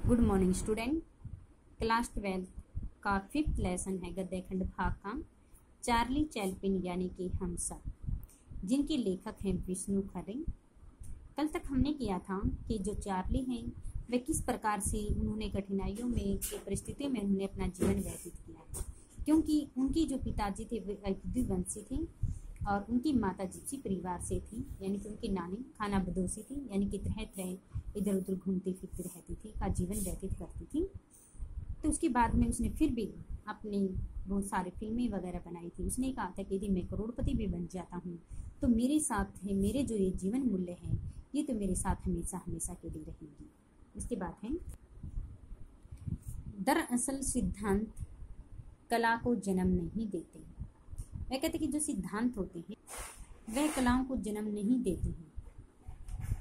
Good morning student. Class 12 का 5th lesson है गद्य खंड भाग का चार्ली चैप्लिन यानी कि हम सब, जिनके लेखक हैं विष्णु खरे। कल तक हमने किया था कि जो चार्ली हैं वे किस प्रकार से उन्होंने कठिनाइयों में की परिस्थितियों में उन्होंने अपना जीवन व्यतीत किया, क्योंकि उनकी जो पिताजी थे वे यहूदी वंशी थे और उनकी माता जिप्सी परिवार से थी, यानी कि उनकी नानी खाना बदोशी थी, यानी कि तरह तरह इधर उधर घूमती फिरती रहती थी, का जीवन व्यतीत करती थी। तो उसके बाद में उसने फिर भी अपनी बहुत सारी फिल्में वगैरह बनाई थी। उसने कहा था कि यदि मैं करोड़पति भी बन जाता हूँ तो मेरे साथ है मेरे जो ये जीवन मूल्य है ये तो मेरे साथ हमेशा हमेशा के लिए रहेंगी। उसके बाद है दरअसल सिद्धांत कला को जन्म नहीं देते। वह कहते कि जो सिद्धांत होते हैं वह कलाओं को जन्म नहीं देते हैं।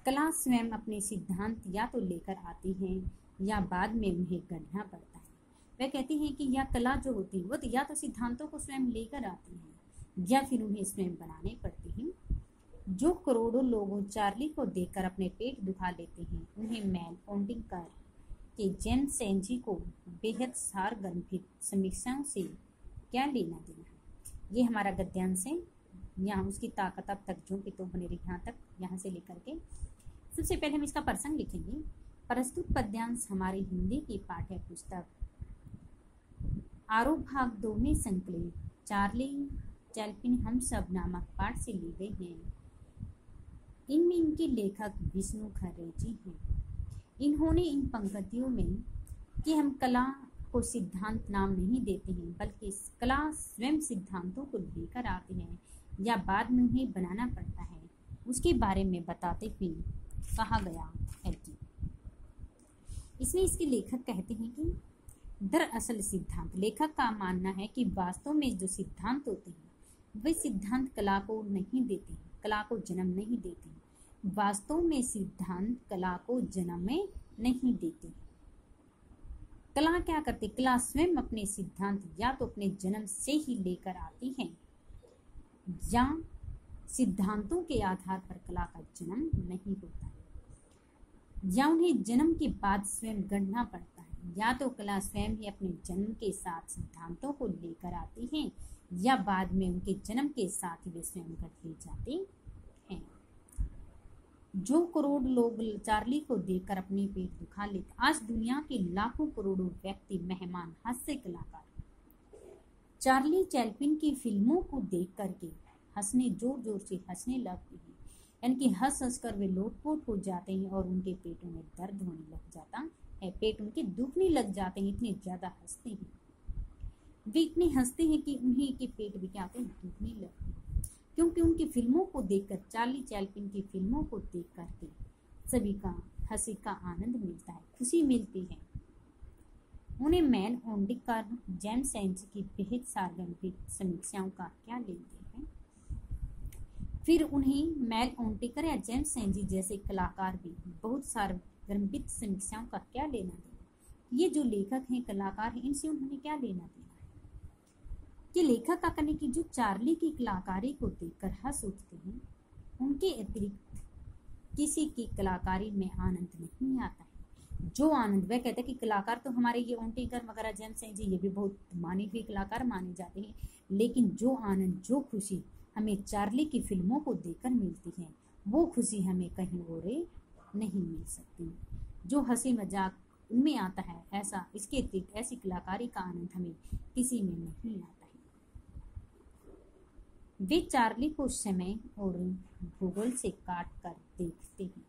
कला स्वयं अपने सिद्धांत या तो लेकर आती है या बाद में उन्हें गढ़ना पड़ता है। वह कहती हैं कि यह कला जो होती है वो तो या तो सिद्धांतों को स्वयं लेकर आती है या फिर उन्हें स्वयं बनाने पड़ती हैं। जो करोड़ों लोगों चार्ली को देखकर अपने पेट दुखा लेते हैं उन्हें मैल ओंडिंकर के जेम्स सेंजी को बेहद सारगर्भित समीक्षाओं से क्या लेना देना है। ये हमारा गद्यांश है। यहाँ उसकी ताकत अब तक जो कि तो बने रही यहाँ तक, यहाँ से लेकर के सबसे पहले हम इसका प्रसंग लिखेंगे। प्रस्तुत पद्यांश हमारी हिंदी की पाठ्य पुस्तक आरोप भाग 2 में संकलित चार्ली चैप्लिन हम सब नामक पाठ से लिए गए हैं। इनमें इनके लेखक विष्णु खरे जी हैं। इन्होंने इन पंक्तियों में कि हम कला को सिद्धांत नाम नहीं देते हैं बल्कि कला स्वयं सिद्धांतों को लेकर आते हैं या बाद में उन्हें बनाना पड़ता है, उसके बारे में बताते हुए कहा गया है कि इसमें इसके लेखक कहते हैं कि दरअसल सिद्धांत, लेखक का मानना है कि वास्तव में जो सिद्धांत होते हैं वे सिद्धांत कला को नहीं देते हैं, कला को जन्म नहीं देते हैं। वास्तव में सिद्धांत कला को जन्म में नहीं देते। कला क्या करती? कला स्वयं अपने सिद्धांत या तो अपने जन्म से ही लेकर आती है या सिद्धांतों के आधार पर कला का जन्म नहीं होता है, या उन्हें जन्म के बाद स्वयं गढ़ना पड़ता है। या तो कला स्वयं ही अपने जन्म के साथ सिद्धांतों को लेकर आती है या बाद में उनके जन्म के साथ ही वे स्वयं गढ़ ले जाते हैं। जो करोड़ लोग चार्ली को देखकर अपने पेट दुखा लेते। आज दुनिया के लाखों करोड़ों व्यक्ति, मेहमान, हास्य कलाकार चार्ली चैप्लिन की फिल्मों को देख करके हंसने जोर जोर से हंसने लगते हैं, यानी कि हंस हंस कर वे लोटपोट हो जाते हैं और उनके पेटों में दर्द होने लग जाता है, पेट उनके दुखने लग जाते हैं। इतने ज्यादा हंसते हैं वे, इतने हंसते हैं कि उन्हीं के पेट भी क्या होते हैं, दुखने लगते हैं, क्योंकि उनकी फिल्मों को देखकर, चार्ली चैप्लिन की फिल्मों को देख करके सभी का हंसी का आनंद मिलता है, खुशी मिलती है। उन्हें मैल ओंडिकर, जेम्स सेंजी की बेहद सारगर्भित समीक्षाओं का क्या लेन देन है। फिर उन्हें मैल ओंटिकर या जेम्स सेंजी जैसे कलाकार भी बहुत सारगर्भित समीक्षाओं का क्या लेना देना। ये जो लेखक हैं, कलाकार हैं, इनसे उन्होंने क्या लेना देना है। कि लेखक का कहने की जो चार्ली की कलाकारी को देखकर हंस उठते हैं, उनके अतिरिक्त किसी की कलाकारी में आनंद नहीं आता है। जो आनंद, वह कहते हैं कि कलाकार तो हमारे ये ओंटिकर वगैरह, जेम्स सेंजी, ये भी बहुत माने हुए कलाकार माने जाते हैं, लेकिन जो आनंद, जो खुशी हमें चार्ली की फिल्मों को देखकर मिलती है वो खुशी हमें कहीं और नहीं मिल सकती। जो हंसी मजाक उनमें आता है, ऐसा इसके अतिरिक्त ऐसी कलाकारी का आनंद हमें किसी में नहीं आता है। वे चार्ली को समय और भूगोल से काट कर देखते हैं।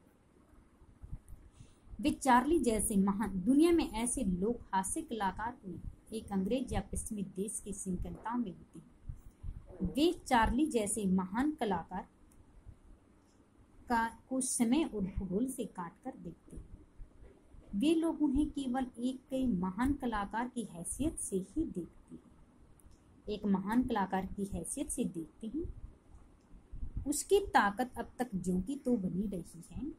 वे चार्ली जैसे महान, दुनिया में ऐसे लोग हास्य कलाकार हुए एक अंग्रेज या पश्चिमी देश की संकटता में होती है। वे चार्ली जैसे महान कलाकार का को समय और भूगोल से काट कर देखते हैं। वे लोग उन्हें केवल एक महान कलाकार की हैसियत से ही देखते हैं, एक महान कलाकार की हैसियत से देखते हैं। उसकी ताकत अब तक ज्यों की तो बनी रही है,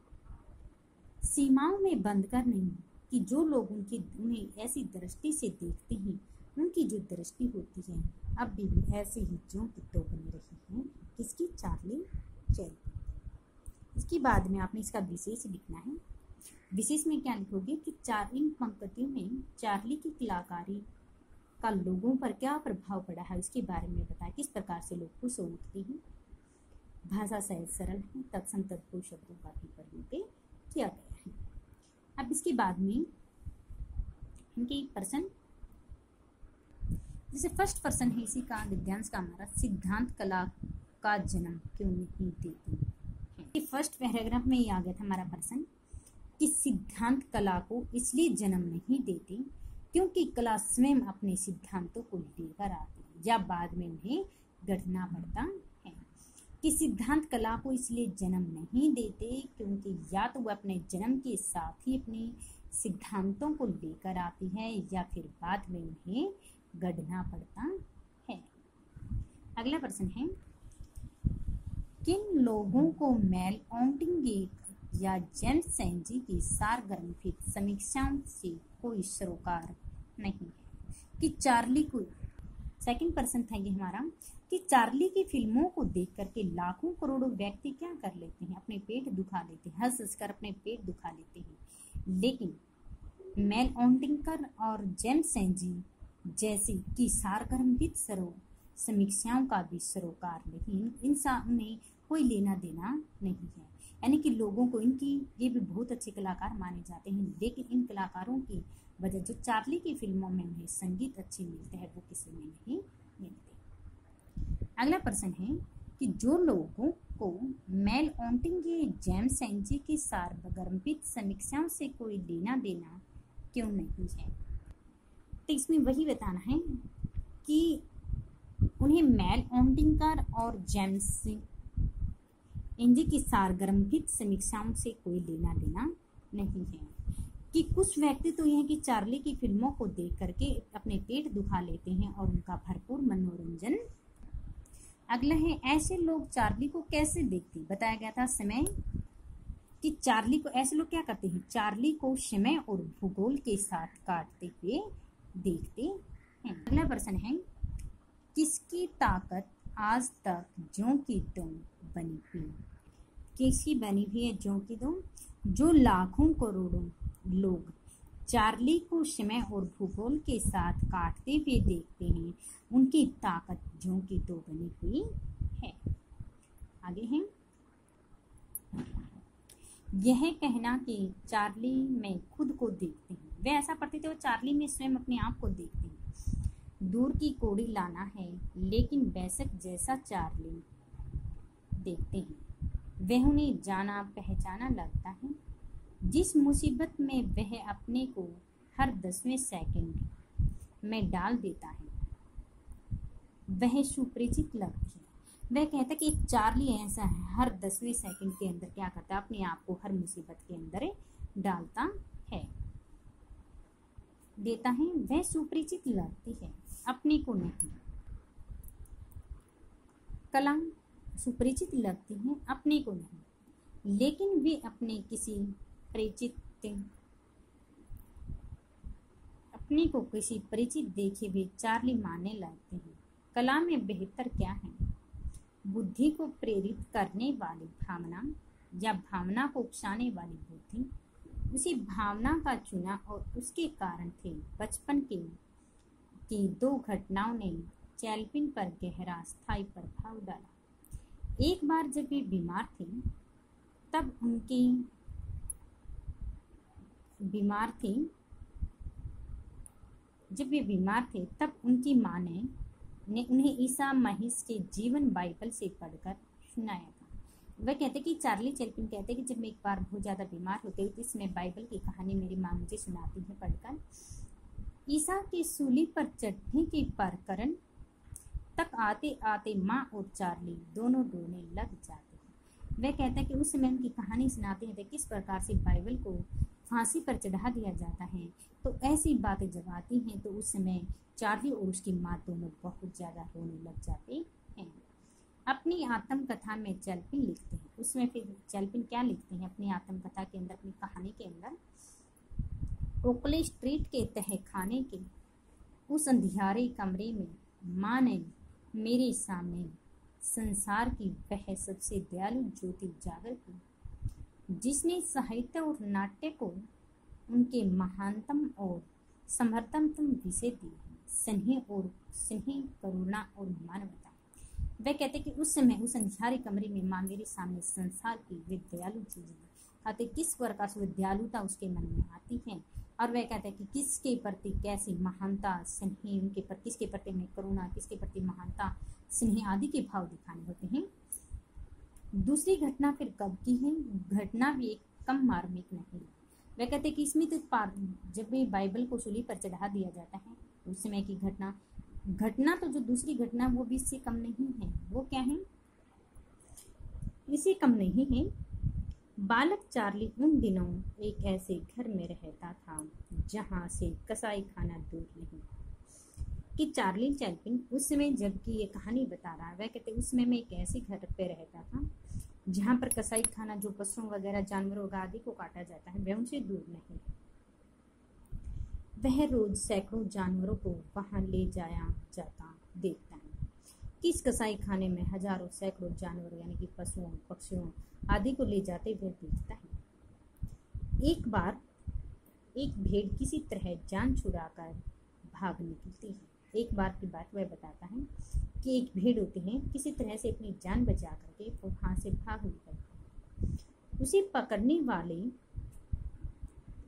सीमाओं में बंद कर नहीं, कि जो लोग उन्हें ऐसी दृष्टि से देखते हैं उनकी जो दृष्टि होती है अब भी ऐसी ही ज्यों की तो बनी रही है। किसकी? Charlie Chaplin. इसके बाद में आपने इसका विशेष लिखना है। विशेष में क्या लिखोगे कि इन पंक्तियों में चार्ली की कलाकारी का लोगों पर क्या प्रभाव पड़ा है उसके बारे में बताएं। किस प्रकार से लोग खुश हो उठते हैं। भाषा सहज सरल है, तत्सम तत्पुरुष शब्दों का भी प्रयोग किया गया है। अब इसके बाद में इनके प्रश्न, जैसे फर्स्ट पर्सन है इसी का विद्यांश का हमारा, सिद्धांत कला का जन्म क्यों नहीं देती। फर्स्ट पैराग्राफ में ही आ गया था हमारा प्रश्न कि सिद्धांत कला को इसलिए जन्म नहीं देती क्योंकि कला स्वयं अपने सिद्धांतों को लेकर आती है या बाद में उन्हें गढ़ना पड़ता है। कि सिद्धांत कला को इसलिए जन्म नहीं देते क्योंकि या तो वह अपने जन्म के साथ ही अपने सिद्धांतों को लेकर आती है या फिर बाद में उन्हें गढ़ना पड़ता है। अगला प्रश्न है, किन लोगों को मेल ऑन्टिंगेट या जेम्स सेंजी की सारगर्भित समीक्षाओं से कोई सरोकार नहीं है। कि चार्ली को, सेकंड पर्सन था ये हमारा, कि चार्ली की फिल्मों को देख करके लाखों करोड़ों व्यक्ति क्या कर लेते हैं, अपने पेट दुखा लेते हैं, हंस हंस कर अपने पेट दुखा लेते हैं। लेकिन मेल ऑन्टिंगर और जेम्स सेंजी जैसी की सारगर्भित समीक्षाओं का भी सरोकार नहीं, इनमें कोई लेना देना नहीं है। यानी कि लोगों को इनकी, ये भी बहुत अच्छे कलाकार माने जाते हैं, लेकिन इन कलाकारों की वजह जो चार्ली की फिल्मों में उन्हें संगीत अच्छे मिलते हैं वो किसी में नहीं मिलते। अगला प्रश्न है कि जो लोगों को मेल ऑन्टिंगे जेम्स सेंजी की सारगर्भित समीक्षाओं से कोई लेना देना क्यों नहीं है। तो इसमें वही बताना है कि उन्हें मेल ऑन्टिंगर और जेम्स सेंजी की सारगर्भित समीक्षाओं से कोई लेना देना नहीं है। कि कुछ व्यक्ति तो यह कि चार्ली की फिल्मों को देख करके अपने पेट दुखा लेते हैं और उनका भरपूर मनोरंजन। अगला है, ऐसे लोग चार्ली को कैसे देखते, बताया गया था समय, कि चार्ली को ऐसे लोग क्या करते हैं, चार्ली को समय और भूगोल के साथ काटते हुए देखते हैं। अगला प्रश्न है, किसकी ताकत आज तक ज्यों की त्यों बनी हुई। किसकी बनी हुई है ज्यों की त्यों, जो लाखों करोड़ों लोग चार्ली को समय और भूगोल के साथ काटते हुए देखते हैं, उनकी ताकत ज्यों की त्यों बनी हुई है। आगे है, यह कहना कि चार्ली में खुद को देखते हैं, वे ऐसा करते थे, वो चार्ली में स्वयं अपने आप को देखते हैं। दूर की कोड़ी लाना है, लेकिन बेशक जैसा चार्ली देखते हैं वह उन्हें जाना पहचाना लगता है। जिस मुसीबत में वह अपने को हर 10वें सेकंड में डाल देता है वह सुपरिचित लगती है। वह कहता है कि एक चार्ली ऐसा है, हर 10वें सेकंड के अंदर क्या करता है, अपने आप को हर मुसीबत के अंदर डालता है, देता है, वह सुपरिचित लगती है, अपने को नहीं। कला सुपरिचित लगती है, अपने को नहीं, लेकिन वे अपने किसी अपने को किसी परिचित देखे हुए चार्ली मानने लगते हैं। कला में बेहतर क्या है, बुद्धि को प्रेरित करने वाली भावना या भावना को उकसाने वाली बुद्धि। उसी भावना का चुना और उसके कारण थे बचपन की 2 घटनाओं ने चैप्लिन पर गहरा स्थायी प्रभाव डाला। एक बार जब वे बीमार थे तब उनकी माँ ने उन्हें ईसा मसीह के जीवन बाइबल से पढ़कर सुनाया था। वह कहते कि चार्ली चैप्लिन कहते कि जब मैं एक बार बहुत ज़्यादा बीमार होते तो इसमें बाइबल की कहानी मेरी माँ मुझे सुनाती है पढ़कर। ईसा के सूली पर चढ़ने के प्रकरण तक आते आते माँ और चार्ली दोनों रोने लग जाते हैं। वह कहता है कि उस समय उनकी कहानी सुनाते हैं किस प्रकार से बाइबल को फांसी पर चढ़ा दिया जाता है। तो ऐसी बातें जब आती हैं तो उस समय चार्ली और उसकी माँ दोनों बहुत ज़्यादा रोने लग जाते हैं। अपनी आत्मकथा में चैप्लिन लिखते हैं, उसमें फिर चैप्लिन क्या लिखते हैं अपनी आत्मकथा के अंदर, अपनी कहानी के अंदर, ओकले स्ट्रीट के तहखाने के उस अंधियारे कमरे में माँ ने मेरे सामने संसार की वह सबसे दयालु ज्योति उजागर की। जिसने साहित्य और नाट्य को उनके महानतम और समर्थनतम विषय दिए हैं, स्नेह, करुणा और मानवता। वह कहते कि उस समय उस अंधियारे कमरे में माँ मेरे सामने संसार की वे दयालु चीजें कहते किस प्रकार से दयालुता उसके मन में आती है, और वह कहते हैं कि किसके प्रति कैसी महानता स्नेह, उनके प्रति किसके प्रति में करुणा, किसके प्रति महानता स्नेह आदि के भाव दिखाने होते हैं। दूसरी घटना फिर कब की है? घटना भी एक कम मार्मिक नहीं। वह कहते हैं कि इसमें तो जब भी बाइबल को सूली पर चढ़ा दिया जाता है उस समय की घटना तो जो दूसरी घटना वो भी इससे कम नहीं है। वो क्या है? इससे कम नहीं है। बालक चार्ली उन दिनों एक ऐसे घर में रहता था जहां से कसाई खाना दूर नहीं। कि चार्ली चैपलिन उस समय जबकि ये कहानी बता रहा है, वह कहते उस समय मैं एक ऐसे घर पे रहता था जहां पर कसाई खाना जो पशुओं वगैरह जानवरों आदि को काटा जाता है वह उनसे दूर नहीं। वह रोज सैकड़ों जानवरों को वहां ले जाया जाता देखता है कि इस कसाई खाने में हजारों सैकड़ों जानवरों यानी कि पशुओं पक्षियों आदि को ले जाते हुए देखता है। एक बार एक भेड़ किसी तरह जान छुड़ाकर भाग निकलती है। एक बार की बात वह बताता है कि एक भेड़ होती है किसी तरह से अपनी जान बचा करके वहां से भाग निकलती है। उसे पकड़ने वाले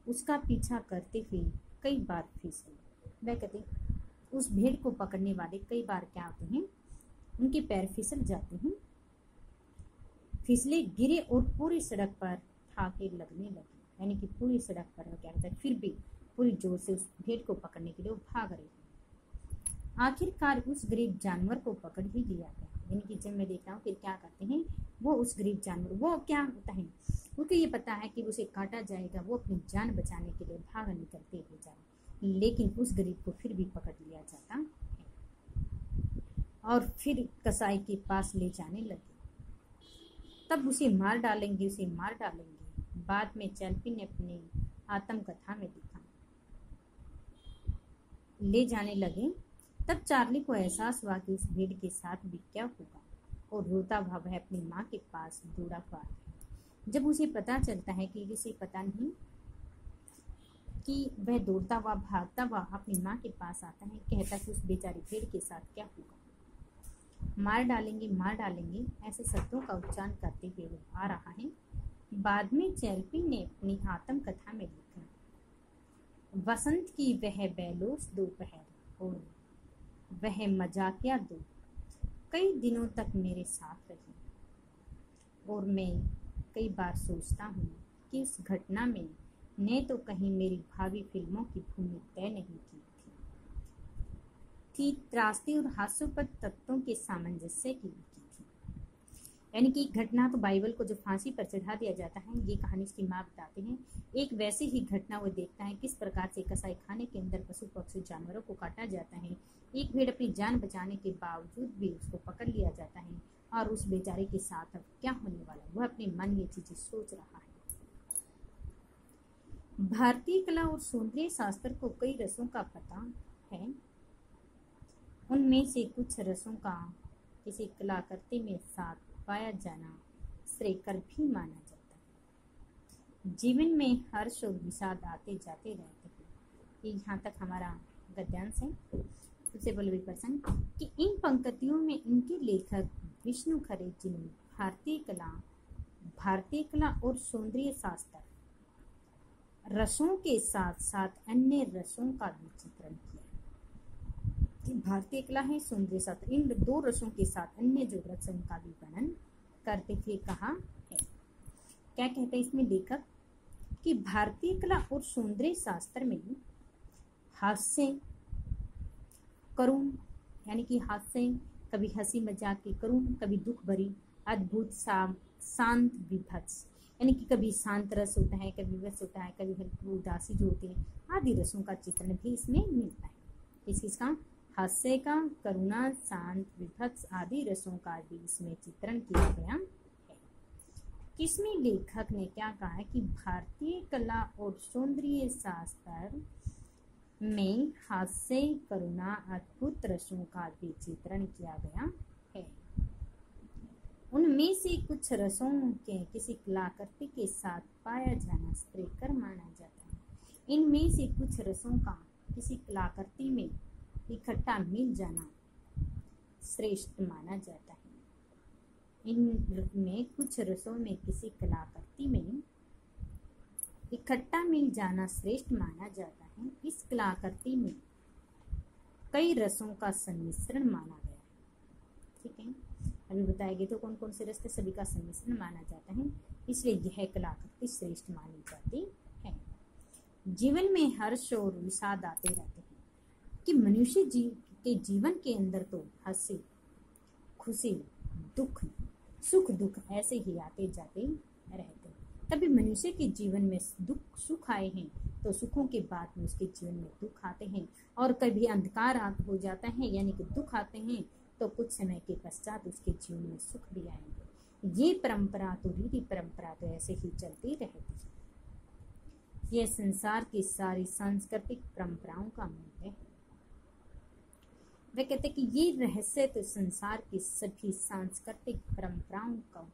उसका पीछा करते हुए कई बार फिसले। वह कहते उस भेड़ को पकड़ने वाले कई बार क्या होते हैं, उनके पैर फिसल जाते हैं, फिसले गिरे और पूरी सड़क पर ठाके लगने लगे। यानी कि पूरी सड़क पर क्या होता है, फिर भी पूरी जोर से उस भेड़ को पकड़ने के लिए वो भाग रहे हैं। आखिरकार उस गरीब जानवर को पकड़ ही लिया गया। यानी कि जब मैं देखता हूँ फिर क्या करते हैं वो उस गरीब जानवर, वो क्या होता है क्योंकि ये पता है कि उसे काटा जाएगा, वो अपनी जान बचाने के लिए भाग निकलते हुए जा रहे, लेकिन उस गरीब को फिर भी पकड़ लिया जाता है और फिर कसाई के पास ले जाने लगे। तब उसे मार डालेंगे, उसे मार डालेंगे। बाद में चैपलिन ने अपनी आत्मकथा में लिखा, ले जाने लगे। तब चार्ली को एहसास हुआ कि उस भीड़ के साथ भी क्या होगा और रोता हुआ वह अपनी माँ के पास दौड़ा हुआ है। जब उसे पता चलता है कि इसे पता नहीं कि वह दौड़ता हुआ भागता हुआ अपनी माँ के पास आता है, कहता कि उस बेचारी भीड़ के साथ क्या होगा। मार डालेंगे ऐसे शब्दों का उच्चारण करते हुए वो आ रहा है। बाद में चैपलिन ने अपनी आत्मकथा में लिखा, वसंत की वह बेलोस दोपहर और वह मजाकिया दो कई दिनों तक मेरे साथ रही, और मैं कई बार सोचता हूँ कि इस घटना में ने तो कहीं मेरी भावी फिल्मों की भूमि तय नहीं की थी, त्रासदी और हास्योपद तत्वों के सामंजस्य की थी। यानी कि घटना तो बाइबल को जो फांसी पर चढ़ा दिया जाता है, ये कहानी उसकी माँ बताते हैं। एक वैसी ही घटना वो देखता है किस प्रकार से कसाई खाने के अंदर पशु पक्षी जानवरों को काटा जाता है। एक भेड़ अपनी जान बचाने के बावजूद भी उसको पकड़ लिया जाता है और उस बेचारे के साथ अब क्या होने वाला है, वह अपने मन ये चीजें सोच रहा है। भारतीय कला और सौंदर्य शास्त्र को कई रसों का पता है। उनमें से कुछ रसों का किसी कलाकृति में साथ पाया जाना श्रेयकर भी माना जाता है। जीवन में हर्ष और विषाद आते जाते रहते हैं। यहाँ तक हमारा गद्यांश है। सबसे पहले प्रसंग कि इन पंक्तियों में इनके लेखक विष्णु खरे जी ने भारतीय कला और सौंदर्य शास्त्र रसों के साथ साथ अन्य रसों का भी चित्रण किया। भारतीय कला है, सौंदर्य शास्त्र, इन दो रसों के साथ अन्य जो रसों का भी वर्णन करते थे कहा है। क्या कहते हैं इसमें लेखक कि भारतीय कला और सौंदर्य शास्त्र में हास्य करुण, यानी कि हास्य कभी हंसी मजाक की, करुण कभी दुख भरी, अद्भुत शांत विभत्स, यानी कि कभी शांत रस होता है, कभी विभत्स होता है, कभी हल्की उदासी जो होती है, आदि रसों का चित्रण भी इसमें मिलता है। इसका हास्य का, करुणा, शांत, विभत्स आदि रसों का भी इसमें चित्रण किया गया है। किसमें लेखक ने क्या कहा है कि भारतीय कला और सौंदर्य शास्त्र में हास्य, करुणा, अद्भुत रसों का भी चित्रण किया गया है। उनमें से कुछ रसों के किसी कलाकृति के साथ पाया जाना श्रेयस्कर माना जाता है। इनमें से कुछ रसों का किसी कलाकृति में इकट्ठा मिल जाना श्रेष्ठ माना जाता है। इनमें कुछ रसों में किसी कलाकृति में इकट्ठा मिल जाना श्रेष्ठ माना जाता है। इस कलाकृति में कई रसों का सम्मिश्रण माना गया है। ठीक है, अभी बताया गया तो कौन कौन से रस थे, सभी का सम्मिश्रण माना जाता है, इसलिए यह कलाकृति श्रेष्ठ मानी जाती है। जीवन में हर्ष और विषाद आते रहते हैं कि मनुष्य के जीवन के अंदर तो हंसी खुशी दुख सुख दुख ऐसे ही आते जाते रहते हैं। कभी मनुष्य के जीवन में दुख सुख आए हैं तो सुखों के बाद में उसके जीवन में दुख आते हैं, और कभी अंधकार हो जाता है यानी कि दुख आते हैं तो कुछ समय के पश्चात उसके जीवन में सुख भी आएंगे। ये परंपरा तो रीति परंपरा तो ऐसे ही चलती रहती है। यह संसार की सारी सांस्कृतिक परंपराओं का मूल है। वे कहते कि ये रहस्य तो संसार की सभी सांस्कृतिक परंपराओं का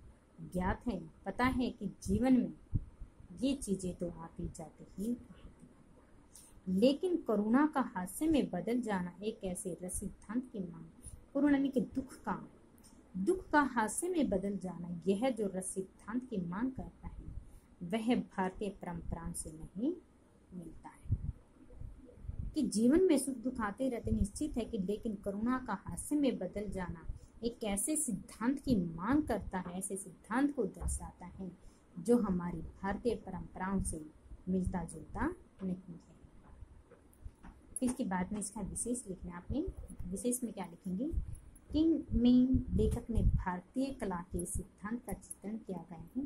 ज्ञात है, पता है कि जीवन में ये चीजें तो आती जाती ही रहती हैं। लेकिन करुणा का हास्य में बदल जाना एक ऐसे रस सिद्धांत की मांग, करुणा यानी कि दुख का हास्य में बदल जाना, यह जो रस सिद्धांत की मांग करता है वह भारतीय परंपराओं से नहीं मिलता है। कि जीवन में सुख दुख आते रहते निश्चित है कि, लेकिन करुणा का हास्य में बदल जाना एक ऐसे सिद्धांत की मांग करता है, ऐसे सिद्धांत को दर्शाता है जो हमारी भारतीय परंपराओं से मिलता जुलता नहीं है। फिर इसके बाद में इसका विशेष लिखना, आपने विशेष में क्या लिखेंगे कि में लेखक ने भारतीय कला के सिद्धांत का चित्रण किया गया है।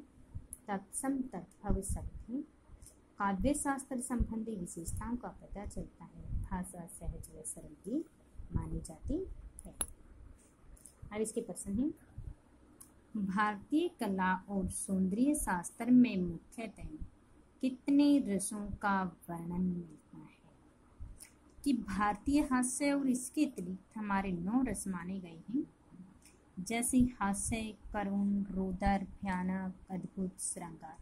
तत्सम तद्भव शब्द है, काव्य शास्त्र संबंधी विशेषताओं का पता चलता है, भाषा सहज व सरल भी मानी जाती है। अब इसके प्रश्न है, भारतीय कला और सौंदर्य शास्त्र में मुख्यतः कितने रसों का वर्णन मिलता है? कि भारतीय हास्य और इसके अतिरिक्त हमारे 9 रस माने गए हैं, जैसे हास्य, करुण, रोदर, भयानक, अद्भुत, श्रृंगार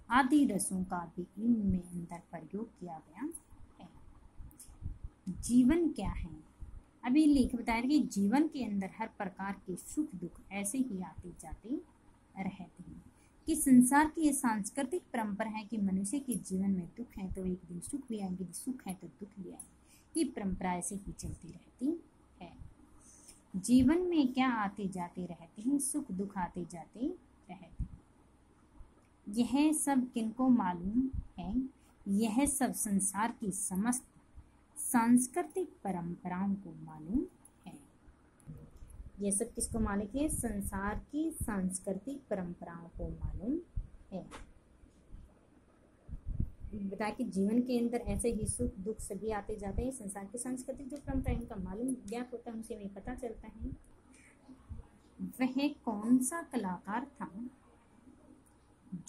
आदि रसों का भी इनमें अंदर प्रयोग किया गया है। जीवन क्या है? अभी लेख बता रहे कि जीवन के अंदर हर प्रकार के सुख दुख ऐसे ही आते जाते रहते हैं। कि संसार की ये सांस्कृतिक परंपरा है कि मनुष्य के जीवन में दुख है तो एक दिन सुख भी आएंगे, सुख है तो दुख भी आएंगे। ये परंपरा ऐसे ही चलती रहती है। जीवन में क्या आते जाते रहते हैं, सुख दुख आते जाते रहते हैं। यह सब किनको मालूम है? यह सब संसार की समस्त सांस्कृतिक परंपराओं को मालूम है। यह सब किसको मालूम है? संसार की सांस्कृतिक परंपराओं को मालूम है। बताया कि जीवन के अंदर ऐसे ही सुख दुख सभी आते जाते हैं। संसार की सांस्कृतिक जो परंपरा है इनका मालूम ज्ञात होता है, उनसे हमें पता चलता है। वह कौन सा कलाकार था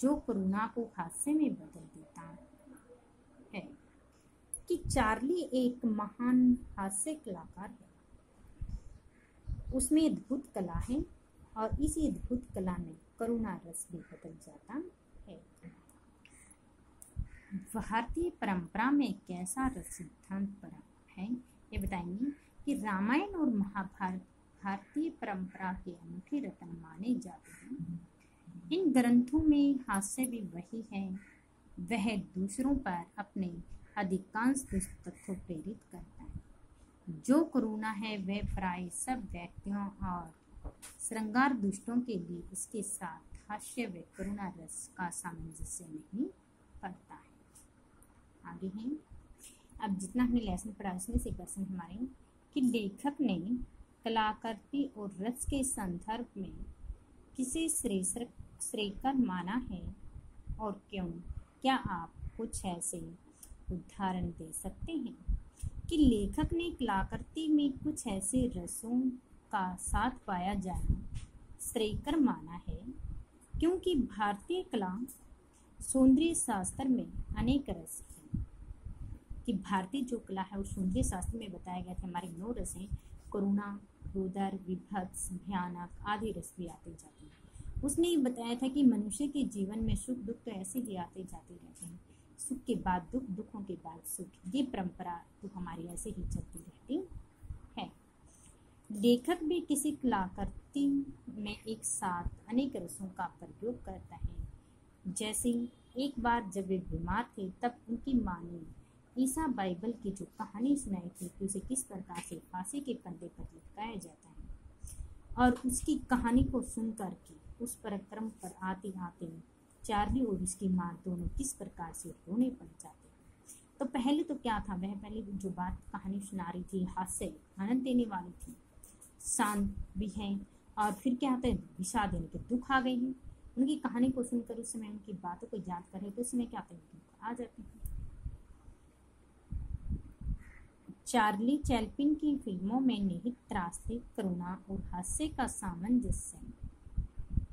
जो करुणा को हास्य में बदल देता है? कि चार्ली एक महान हास्य कलाकार है, उसमें अद्भुत कला है और इसी अद्भुत कला में करुणा रस भी बदल जाता है। भारतीय परंपरा में कैसा रस सिद्धांत है ये बताएंगे। कि रामायण और महाभारत भारतीय परंपरा के अनूठे रत्न माने जाते हैं। इन ग्रंथों में हास्य भी वही है, वह दूसरों पर अपने अधिकांश दुष्ट तत्वों प्रेरित करता है। जो करुणा है वह प्राय सब व्यक्तियों और श्रृंगार दुष्टों के लिए इसके साथ हास्य व करुणा रस का सामंजस्य नहीं पड़ता है। आगे हैं, अब जितना हमने लेसन पढ़ा उसमें से प्रश्न हमारे कि लेखक ने कलाकृति और रस के संदर्भ में किसे श्रेयस्कर माना है और क्यों? क्या आप कुछ ऐसे उदाहरण दे सकते हैं? कि लेखक ने कलाकृति में कुछ ऐसे रसों का साथ पाया जाना श्रेयस्कर माना है क्योंकि भारतीय कला सौंदर्य शास्त्र में अनेक रस हैं। कि भारतीय जो कला है उस सौंदर्य शास्त्र में बताया गया था हमारे 9 रस हैं, करुणा, रोदर, विभत्स, भयानक आदि रस भी आते जाते हैं। उसने बताया था कि मनुष्य के जीवन में सुख दुख तो ऐसे ही आते जाते रहते हैं, सुख के बाद दुख, दुखों के बाद सुख, ये परंपरा तो हमारी ऐसे ही चलती रहती है। लेखक भी किसी कलाकृति में एक साथ अनेक रसों का प्रयोग करता है। जैसे एक बार जब वे बीमार थे तब उनकी माँ ने ईसा बाइबल की जो कहानी सुनाई थी कि उसे किस प्रकार से फांसी के फंदे पर लटकाया जाता है, और उसकी कहानी को सुनकर के उस परिक्रम पर आते आते चार्ली और उसकी माँ दोनों किस प्रकार से रोने पड़ जाते। तो पहले तो क्या था, वह पहले जो बात कहानी सुना रही थी हास्य आनंद देने वाली थी, शांत भी है, और फिर क्या होता है विषाद यानी कि दुख आ गए हैं। उनकी कहानी को सुनकर उस समय उनकी बातों को याद करें तो उस समय क्या होता है दुख आ जाते हैं। चार्ली चैप्लिन की फिल्मों में निहित त्रासदी, करुणा और हास्य का सामंजस्य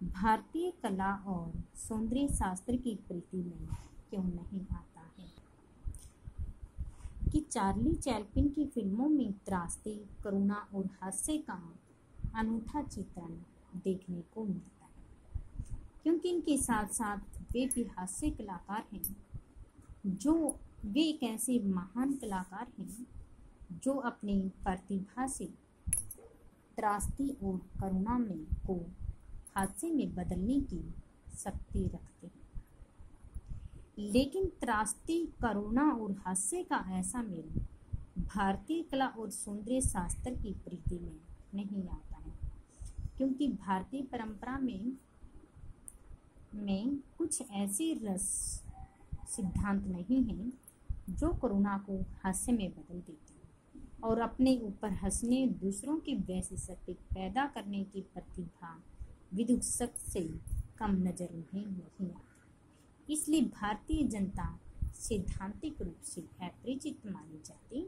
भारतीय कला और सौंदर्य शास्त्र की प्रीति में क्यों नहीं आता है कि चार्ली चैप्लिन की फिल्मों में त्रासदी, करुणा और हास्य का अनूठा चित्रण देखने को मिलता है, क्योंकि इनके साथ साथ वे भी हास्य कलाकार हैं, जो वे एक ऐसे महान कलाकार हैं जो अपनी प्रतिभा से त्रासदी और करुणा में को हास्य में बदलने की शक्ति रखते हैं। लेकिन त्रासदी, करुणा और हास्य का ऐसा मेल भारतीय कला और सौंदर्य शास्त्र की प्रीति में नहीं आता है, क्योंकि भारतीय परंपरा में कुछ ऐसे रस सिद्धांत नहीं हैं जो करुणा को हास्य में बदल देते हैं, और अपने ऊपर हंसने, दूसरों की वैसी शक्ति पैदा करने की प्रतिभा विदुषक से कम नजर उन्हें नहीं आती। इसलिए भारतीय जनता सैद्धांतिक रूप से अपरिचित मानी जाती है।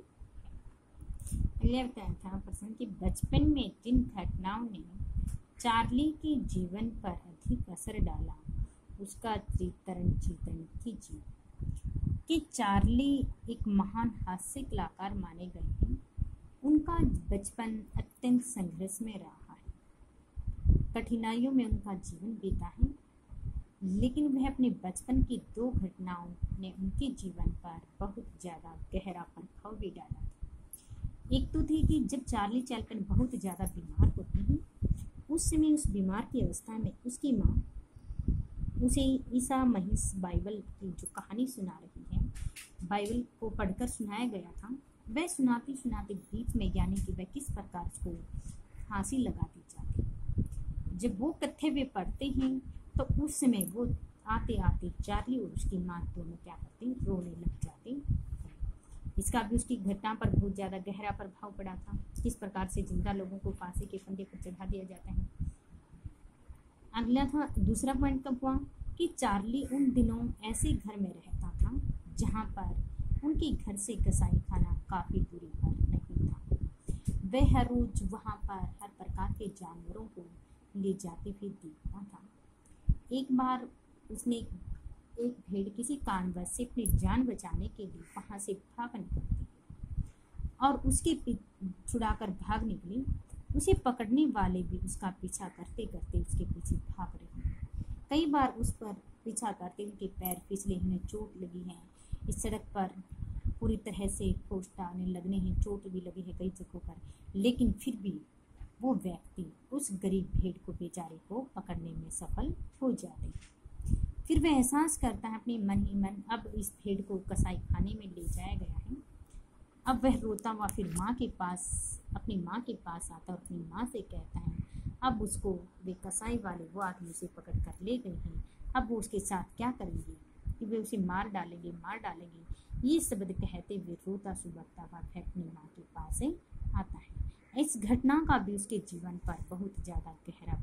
प्रश्न कि बचपन में जिन घटनाओं ने चार्ली के जीवन पर अधिक असर डाला उसका चित्रण कीजिए। कि चार्ली एक महान हास्य कलाकार माने गए हैं। उनका बचपन अत्यंत संघर्ष में रहा है, कठिनाइयों में उनका जीवन बीता है, लेकिन वह अपने बचपन की दो घटनाओं ने उनके जीवन पर बहुत ज़्यादा गहरा प्रभाव भी डाला था। एक तो थी कि जब चार्ली चैप्लिन बहुत ज़्यादा बीमार होते हैं, उस समय उस बीमार की अवस्था में उसकी माँ उसे ईसा मसीह बाइबल की जो कहानी सुना रही है, बाइबल को पढ़कर सुनाया गया था, वह सुनाते सुनाते बीच में यानी कि वह किस प्रकार उसको फांसी लगा दी जाती। जब वो कथ्य वे पढ़ते हैं तो उस समय वो आते आते चार्ली और उसकी माँ दोनों क्या करते, रोने लग जाते। इसका भी उसकी घटना पर बहुत ज़्यादा गहरा प्रभाव पड़ा था, किस प्रकार से जिंदा लोगों को फांसी के फंदे पर चढ़ा दिया जाता है। अगला था दूसरा पॉइंट कब हुआ कि चार्ली उन दिनों ऐसे घर में रहता था जहाँ पर उनके घर से कसाई खाना काफ़ी दूरी पर नहीं था। वह हर रोज वहाँ पर हर प्रकार के जानवरों को ले जाते हुए देखता था। एक बार उसने एक भेड़ किसी कारणवश से अपनी जान बचाने के लिए वहाँ से भाग निकलती और उसके छुड़ाकर भाग निकली। उसे पकड़ने वाले भी उसका पीछा करते करते उसके पीछे भाग रहे हैं। कई बार उस पर पीछा करते उनके पैर फिसले, उन्हें चोट लगी है। इस सड़क पर पूरी तरह से खोजने लगने हैं, चोट भी लगी है कई जगहों पर, लेकिन फिर भी वो व्यक्ति उस गरीब भेड़ को बेचारे को पकड़ने में सफल हो जाते हैं। फिर वह एहसास करता है अपने मन ही मन, अब इस भेड़ को कसाई खाने में ले जाया गया है। अब वह रोता हुआ फिर अपनी माँ के पास आता और अपनी माँ से कहता है अब उसको वे कसाई वाले वो आदमी उसे पकड़ कर ले गए हैं, अब वो उसके साथ क्या करेंगे कि वे उसे मार डालेंगे। ये शब्द कहते हुए रोता सुबकता हुआ वह अपनी माँ के पास आता है। इस घटना का भी उसके जीवन पर बहुत ज़्यादा गहरा